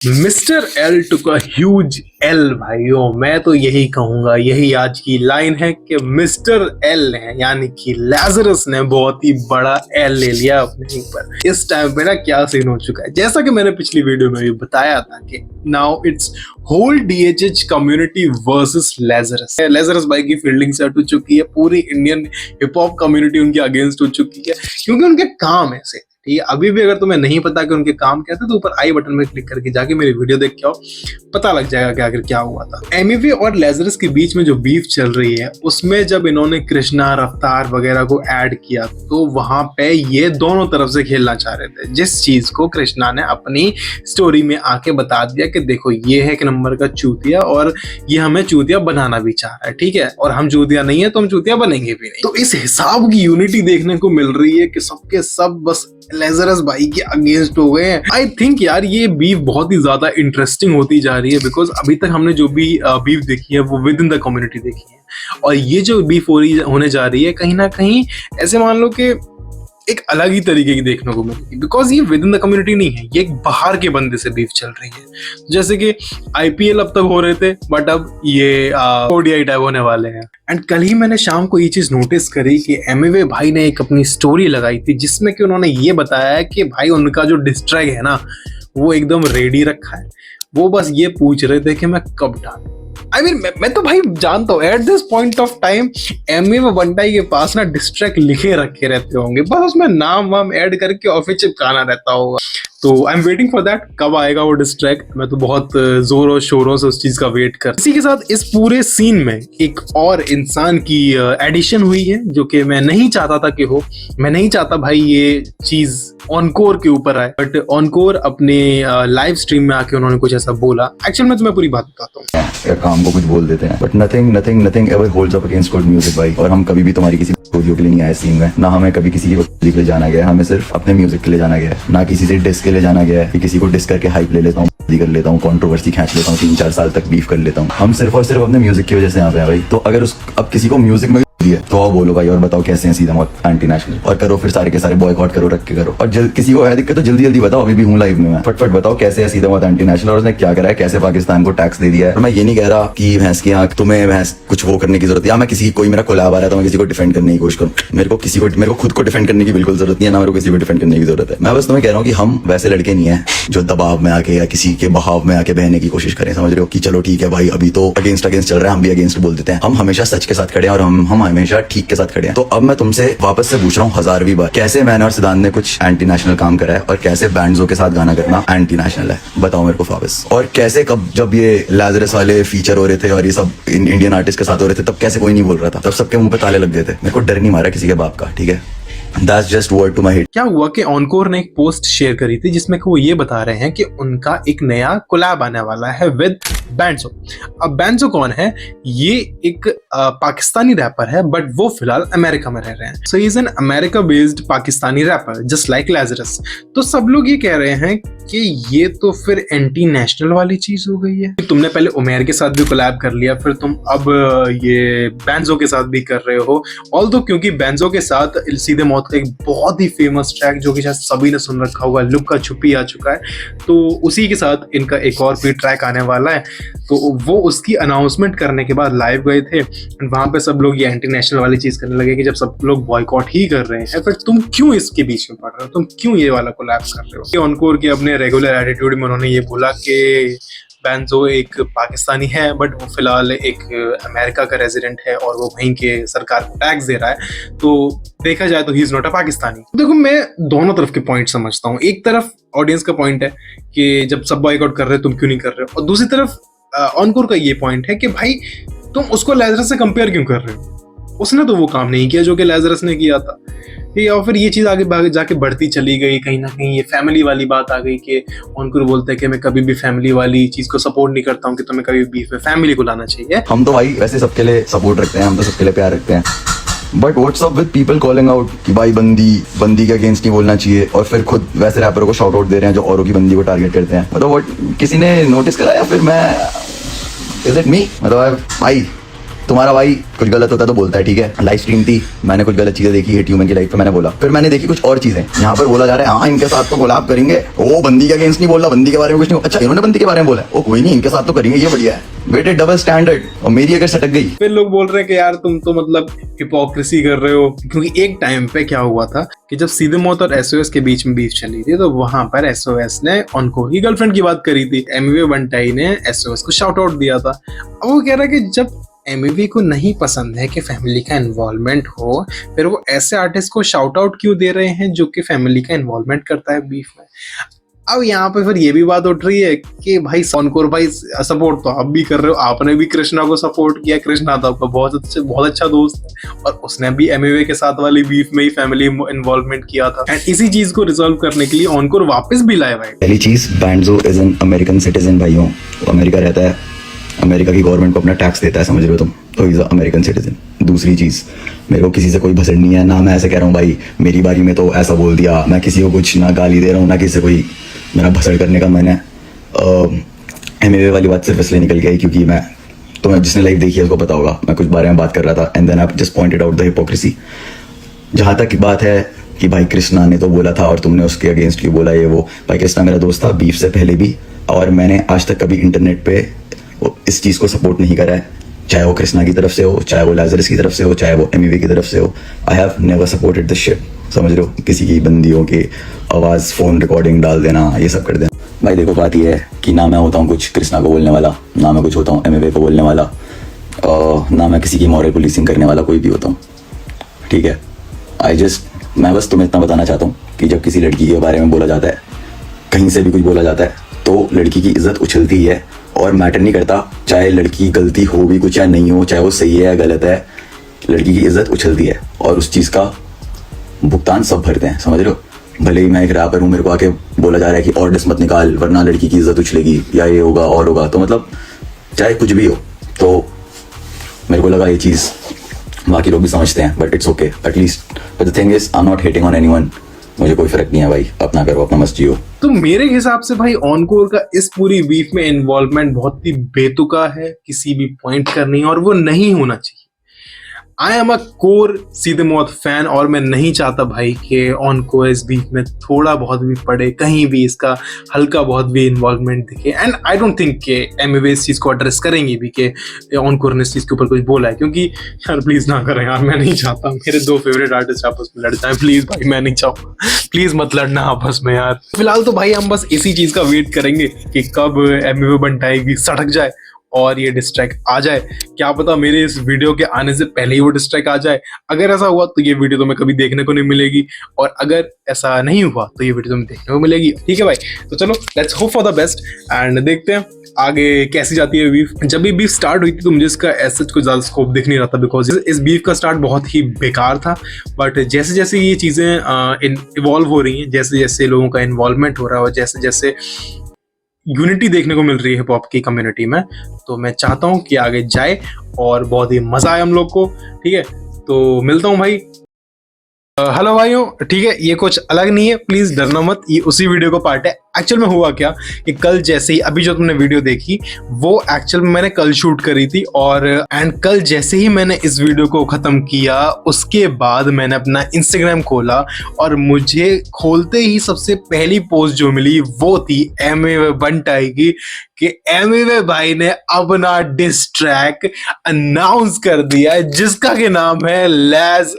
Mister L took a huge L भाइयों। मैं तो यही कहूंगा, यही आज की लाइन है कि मिस्टर एल ने यानी कि लैजरस ने बहुत ही बड़ा एल ले लिया अपने ऊपर। इस टाइम पे ना क्या सीन हो चुका है, जैसा कि मैंने पिछली वीडियो में भी बताया था कि now it's whole DHH community versus Lazarus. Lazarus भाई की फील्डिंग सेट हो चुकी है, पूरी इंडियन हिप हॉप कम्युनिटी उनके अगेंस्ट हो चुकी है क्योंकि उनके काम ऐसे। ठीक है, अभी भी अगर तुम्हें नहीं पता कि उनके काम क्या थे तो ऊपर आई बटन में क्लिक करके जाके मेरी वीडियो देख के आओ, पता लग जाएगा कि आखिर क्या हुआ था। एमवी और लेजरस के बीच में जो बीफ चल रही है उसमें जब इन्होंने कृष्णा, रफ्तार वगैरह को ऐड किया तो वहां पे ये दोनों तरफ से खेलना चाह रहे थे, जिस चीज को कृष्णा ने अपनी स्टोरी में आके बता दिया कि देखो ये है एक नंबर का चूतिया और ये हमें चूतिया बनाना भी चाह रहा है, ठीक है, और हम चूतिया नहीं है तो हम चूतिया बनेंगे भी नहीं। तो इस हिसाब की यूनिटी देखने को मिल रही है कि सबके सब बस लेजरस भाई के अगेंस्ट हो गए हैं। आई थिंक यार ये बीफ बहुत ही ज्यादा इंटरेस्टिंग होती जा रही है बिकॉज अभी तक हमने जो भी बीफ देखी है वो विद इन द कम्युनिटी देखी है, और ये जो बीफ होने जा रही है कहीं ना कहीं ऐसे मान लो कि एक अलग ही तरीके की देखने को मिलेगी बिकॉज ये विद इन द कम्युनिटी नहीं है, ये एक बाहर के बंदे से बीफ चल रही है। जैसे कि आईपीएल अब तक हो रहे थे बट अब ये ओडीआई टाइप होने वाले हैं। एंड कल ही मैंने शाम को ये चीज नोटिस करी कि एमवे भाई ने एक अपनी स्टोरी लगाई थी जिसमें कि उन्होंने ये बताया है कि भाई उनका जो डिस्ट्रैक है ना वो एकदम रेडी रखा है, वो बस ये पूछ रहे थे कि मैं कब डालूं। I mean, मैं तो भाई जानता हूँ at this point of time MA व बंटाई के पास ना डिस्ट्रैक्ट लिखे रखे रहते होंगे, बस उसमें नाम वाम ऐड करके और फिर चिपकाना रहता होगा। तो I am waiting for that, कब आएगा वो डिस्ट्रैक्ट। मैं तो बहुत जोरों शोरों से उस चीज का वेट कर। इसी के साथ इस पूरे सीन में एक और इंसान की एडिशन हुई है जो कि मैं नहीं चाहता था कि हो। मैं नहीं चाहता भाई ये चीज ऑनकोर के ऊपर आए, बट ऑनकोर अपने लाइव स्ट्रीम में आके उन्होंने कुछ ऐसा बोला। एक्चुअली मैं तुम्हें पूरी बात बताता हूँ। काम को कुछ बोल देते हैं but nothing ever holds up against good music भाई। और हम कभी भी तुम्हारी किसी वीडियो के लिए नहीं आए सीन में, ना हमें कभी किसी के लिए जाना गया है, हमें सिर्फ अपने म्यूजिक के लिए जाना गया है, ना किसी से डिस के लिए जाना गया है कि किसी को डिस करके हाइप ले लेता हूँ, कर लेता हूँ, कंट्रोवर्सी खींच लेता हूँ, 3-4 साल तक बीफ कर लेता हूँ। हम सिर्फ और सिर्फ अपने म्यूजिक की वजह से यहाँ पे हैं भाई। तो अगर अब किसी को म्यूजिक में तो आओ बोलो भाई और बताओ कैसे हैं सीधा मौत एंटी नेशनल, और करो फिर सारे के सारे बॉयकॉट करो, रख के करो। और किसी को है दिक्कत तो जल्दी बताओ, अभी भी हूँ लाइव में मैं, फटफट बताओ कैसे है सीधा मौत एंटी नेशनल और उसने क्या करा है, कैसे पाकिस्तान को टैक्स दे दिया है। और मैं ये नहीं कह रहा कि भैंस की आंख तुम्हें भैंस कुछ वो करने की जरूरत है, या मैं किसी कोई मेरा कोलैब आ रहा है तो मैं किसी को डिफेंड करने की कोशिश करूँ। मेरे को खुद को डिफेंड करने की बिल्कुल जरूरत नहीं है, ना मेरे को किसी को डिफेंड करने की जरूरत है। मैं बस तुम्हें कह रहा हूँ कि हम वैसे लड़के नहीं है जो दबाव में आके या किसी के बहाव में आके बहने की कोशिश करें, समझ रहे हो, कि चलो ठीक है भाई अभी तो अगेंस्ट चल रहा है हम भी अगेंस्ट बोल देते हैं। हम हमेशा सच के साथ खड़े हैं और हम हमेशा ठीक के साथ खड़े हैं। तो अब मैं तुमसे वापस से पूछ रहा हूँ 1000वीं बार, कैसे मैंने और सिद्धांत ने कुछ एंटी नेशनल काम करा है और कैसे बैंड्सों के साथ गाना करना एंटी नेशनल है, बताओ मेरे को वापस। और कैसे कब जब ये लैजरस वाले फीचर हो रहे थे और ये सब इंडियन आर्टिस्ट के साथ हो रहे थे तब कैसे कोई नहीं बोल रहा था, तब सबके मुंह पे ताले लग गए थे। मेरे को डर नहीं मारा किसी के बाप का, ठीक है। That's just word to my head। क्या हुआ कि ऑनकोर ने एक पोस्ट शेयर करी थी जिसमें कि वो ये बता रहे हैं कि उनका एक नया कोलैब आने वाला है विद बैंड्सो। अब बैंड्सो कौन है? ये एक पाकिस्तानी रैपर है बट वो फिलहाल अमेरिका में रह रहे हैं। So he is an America based Pakistani rapper just like Lazarus. तो सब लोग ये कह रहे हैं कि ये तो फिर एंटी नेशनल वाली चीज हो गई है। तुमने पहले उमेर के साथ भी कोलैब कर लिया, फिर तुम अब ये बैंड्सो के साथ भी कर रहे हो। ऑल्दो क्योंकि बैंड्सो के साथ सीधे मौत का एक बहुत ही फेमस ट्रैक जो कि शायद सभी ने सुन रखा होगा, लुक का छुपी आ चुका है, तो उसी के साथ इनका एक और भी ट्रैक आने वाला है। तो वो उसकी अनाउंसमेंट करने के बाद लाइव गए थे, वहां पे सब लोग ये एंटी नेशनल वाली चीज करने लगे कि जब सब लोग बॉयकॉट ही कर रहे हैं फिर तुम क्यों इसके बीच में पड़ रहे हो, तुम क्यों ये वाला कोलैब कर रहे हो। ऑनकोर के अपने रेगुलर एटीट्यूड में उन्होंने ये बोला कि बैंड्सो एक पाकिस्तानी है बट वो फिलहाल एक अमेरिका का रेजिडेंट है और वो वहीं के सरकार को टैक्स दे रहा है, तो देखा जाए तो he is not a Pakistani. देखो मैं दोनों तरफ के पॉइंट समझता हूँ। एक तरफ ऑडियंस का पॉइंट है कि जब सब बॉयकॉट कर रहे हो तुम क्यों नहीं कर रहे हो, और दूसरी तरफ ऑनकोर का ये पॉइंट है कि भाई तुम उसको लैजरस से कंपेयर क्यों कर रहे हो, उसने तो वो काम नहीं किया जो कि लैजरस ने किया था। या फिर ये चीज आगे जाके बढ़ती चली गई, कहीं ना कहीं ये फैमिली वाली बात आ गई कि ऑनकोर बोलते हैं कि मैं कभी भी फैमिली वाली चीज को सपोर्ट नहीं करता हूँ कि तुम्हें कभी बीफ में फैमिली को लाना चाहिए। हम तो भाई वैसे सबके लिए सपोर्ट रखते हैं, हम तो सबके लिए प्यार रखते हैं। But what's up with people calling out कि भाई बंदी के अगेंस्ट नहीं बोलना चाहिए, और फिर खुद वैसे रैपरों को शॉट आउट दे रहे हैं जो औरों की बंदी को टारगेट करते हैं। मतलब किसी ने नोटिस करा या फिर मैं, इज इट मी? मतलब भाई तुम्हारा भाई कुछ गलत होता है तो बोलता है, ठीक है। लाइव स्ट्रीम थी, मैंने कुछ गलत चीजें देखी हिट ह्यूमन की लाइफ पे, मैंने बोला। फिर मैंने देखी कुछ और चीजें, यहाँ पर बोला जा रहा है हाँ इनके साथ तो कोलैब करेंगे, वो बंदी के अगेंस्ट नहीं बोला, बंदी के बारे में कुछ नहीं। अच्छा इन्होंने बंदी के बारे में बोला, ओ कोई नहीं इनके साथ तो करेंगे, ये बढ़िया है। बेटे डबल स्टैंडर्ड, और मेरी अगर सटक गई। फिर लोग बोल रहे हैं कि यार तुम तो मतलब हिपोक्रेसी कर रहे हो, क्योंकि एक टाइम पे क्या हुआ था कि जब सीधे मौत और एसओएस के बीच में बीफ चली थी, तो वहां पर एसओएस ने ऑनकोर की गर्लफ्रेंड की बात करी थी। एमवे बंटाई ने एसओएस को शाउट आउट दिया था। अब वो कह रहा है कि जब एमवी को नहीं पसंद है कि फैमिली का इन्वॉल्वमेंट हो, फिर वो ऐसे आर्टिस्ट को शाउट आउट क्यों दे रहे हैं जो कि फैमिली का इन्वॉल्वमेंट करता है बीफ में। अब यहाँ पे फिर ये भी बात उठ रही है कि भाई ऑनकोर भाई सपोर्ट तो आप भी कर रहे हो, आपने भी कृष्णा को सपोर्ट किया, कृष्णा तो आपका बहुत अच्छा दोस्त है और उसने भी एमवे के साथ वाली बीफ में ही फैमिली इन्वॉल्वमेंट किया था। एंड इसी चीज को रिजॉल्व करने के लिए ऑनकोर वापस भी लाया भाई। पहली चीज, बैंडो इज एन अमेरिकन सिटीजन भाइयों, अमेरिका रहता है, अमेरिका की गवर्नमेंट को अपना टैक्स देता है, समझ रहे हो तुम, तो इज अमेरिकन सिटीजन। दूसरी चीज, मेरे को किसी से कोई भसड़ नहीं है ना, मैं ऐसे कह रहा हूँ भाई मेरी बारी में तो ऐसा बोल दिया, मैं किसी को कुछ ना गाली दे रहा हूँ ना किसी से कोई मेरा भसड़ करने का मन है। एमवे वाली बात सिर्फ इसलिए निकल गई क्योंकि मैं, तुम्हें जिसने लाइव देखी है उसको पता होगा, मैं कुछ बारे में बात कर रहा था and then I just pointed out the hypocrisy. जहाँ तक बात है कि भाई कृष्णा ने तो बोला था और तुमने उसके अगेंस्ट क्यों बोला, ये वो, भाई कृष्णा मेरा दोस्त था बीफ से पहले भी, और मैंने आज तक कभी इंटरनेट पे इस चीज़ को सपोर्ट नहीं करा है, चाहे वो कृष्णा की तरफ से हो, चाहे वो लाजरस की तरफ से हो, चाहे वो एमवे की तरफ से हो। I have never supported this shit, समझ रहे हो, किसी की बंदियों की आवाज़ फ़ोन रिकॉर्डिंग डाल देना, ये सब कर देना। भाई देखो बात ये है कि ना मैं होता हूँ कुछ कृष्णा को बोलने वाला, ना मैं कुछ होता हूँ एमवे को बोलने वाला, ना मैं किसी की मॉरल पुलिसिंग करने वाला कोई भी होता हूँ, ठीक है। मैं बस तुम्हें इतना बताना चाहता हूँ कि जब किसी लड़की के बारे में बोला जाता है, कहीं से भी कुछ बोला जाता है, तो लड़की की इज्जत उछलती ही है और मैटर नहीं करता चाहे लड़की की गलती हो भी कुछ या नहीं हो, चाहे वो सही है या गलत है, लड़की की इज्जत उछलती है और उस चीज़ का भुगतान सब भरते हैं, समझ रहे हो। भले ही मैं एक रैपर हूँ, मेरे को आके बोला जा रहा है कि और डिस मत निकाल वरना लड़की की इज्जत उछलेगी या ये होगा और होगा, तो मतलब चाहे कुछ भी हो, तो मेरे को लगा ये चीज़ बाकी लोग भी समझते हैं, but it's okay at least. But the thing is I am not hating on anyone, मुझे कोई फर्क नहीं है भाई, अपना करो अपना मस्त जियो। तो मेरे हिसाब से भाई ऑनकोर का इस पूरी बीफ में इन्वॉल्वमेंट बहुत ही बेतुका है, किसी भी पॉइंट का नहीं, और वो नहीं होना चाहिए। आई एम अ कोर सीधे मौत फैन और मैं नहीं चाहता भाई कि ऑनकोर इस बीफ में थोड़ा बहुत भी पड़े, कहीं भी इसका हल्का बहुत भी इन्वॉल्वमेंट दिखे। एंड आई डोंट थिंक कि एमवे इस चीज को एड्रेस करेंगी भी कि ऑनकोर ने इस चीज के ऊपर कुछ बोला है, क्योंकि यार प्लीज ना करें यार, मैं नहीं चाहता मेरे दो फेवरेट आर्टिस्ट आपस में लड़ जाए, प्लीज भाई मैं नहीं चाहूंगा, प्लीज मत लड़ना आपस में यार। फिलहाल तो भाई हम बस इसी चीज का वेट करेंगे कि कब एमवे बंटाई सड़क जाए और ये डिस्ट्रैक आ जाए। क्या पता मेरे इस वीडियो के आने से पहले ही वो डिस्ट्रैक आ जाए। अगर ऐसा हुआ तो ये वीडियो तुम्हें कभी देखने को नहीं मिलेगी, और अगर ऐसा नहीं हुआ तो ये वीडियो तुम्हें देखने को मिलेगी, ठीक है भाई। तो चलो let's hope for the best and देखते हैं आगे कैसी जाती है बीफ। जब भी बीफ स्टार्ट हुई थी तो मुझे इसका ऐसा कुछ ज्यादा स्कोप दिख नहीं रहा था, बिकॉज इस बीफ का स्टार्ट बहुत ही बेकार था। बट जैसे जैसे ये चीजें इवॉल्व हो रही हैं, जैसे जैसे लोगों का इन्वॉल्वमेंट हो रहा है और जैसे जैसे यूनिटी देखने को मिल रही है हिप हॉप की कम्युनिटी में, तो मैं चाहता हूं कि आगे जाए और बहुत ही मजा आए हम लोग को, ठीक है। तो मिलता हूं भाई। हेलो भाइयों, ठीक है, ये कुछ अलग नहीं है, प्लीज डरना मत, ये उसी वीडियो का पार्ट है। एक्चुअल में हुआ क्या कि कल जैसे ही अभी जो तुमने वीडियो देखी वो एक्चुअल में मैंने कल शूट करी थी, और कल जैसे ही मैंने इस वीडियो को खत्म किया उसके बाद मैंने अपना इंस्टाग्राम खोला और मुझे खोलते ही सबसे पहली पोस्ट जो मिली वो थी एमवे बंटाई की, कि एमवे भाई ने अपना डिस ट्रैक अनाउंस कर दिया है जिसका के नाम है लैज।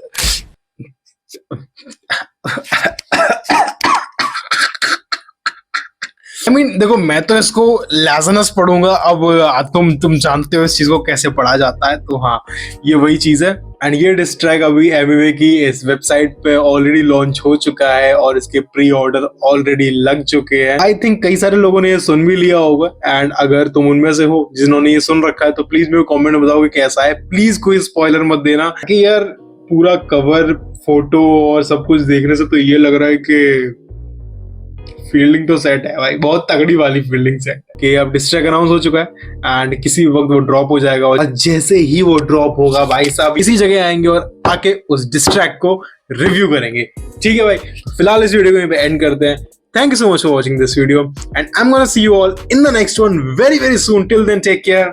I mean, देखो मैं तो इसको लैजनस पढ़ूंगा, अब तुम जानते हो इस चीज को कैसे पढ़ा जाता है, तो हाँ ये वही चीज है। एंड ये डिस ट्रैक अभी एमवे की इस वेबसाइट पे ऑलरेडी लॉन्च हो चुका है और इसके प्री ऑर्डर ऑलरेडी लग चुके हैं। आई थिंक कई सारे लोगों ने ये सुन भी लिया होगा, एंड अगर तुम उनमें से हो जिन्होंने ये सुन रखा है तो प्लीज मेरे को कमेंट में बताओ कि कैसा है। प्लीज कोई स्पॉइलर मत देना कि यार पूरा कवर फोटो और सब कुछ देखने से तो ये लग रहा है कि फील्डिंग तो सेट है भाई, बहुत तगड़ी वाली फील्डिंग सेट है कि अब डिस्ट्रैक अनाउंस हो चुका है एंड किसी वक्त वो ड्रॉप हो जाएगा, और जैसे ही वो ड्रॉप होगा भाई साहब इसी जगह आएंगे और आके उस डिस्ट्रैक को रिव्यू करेंगे, ठीक है भाई। फिलहाल इस वीडियो को यहीं पे एंड करते हैं। Thank you so much for watching this video and I'm gonna see you all in the next one very very soon. Till then, take care.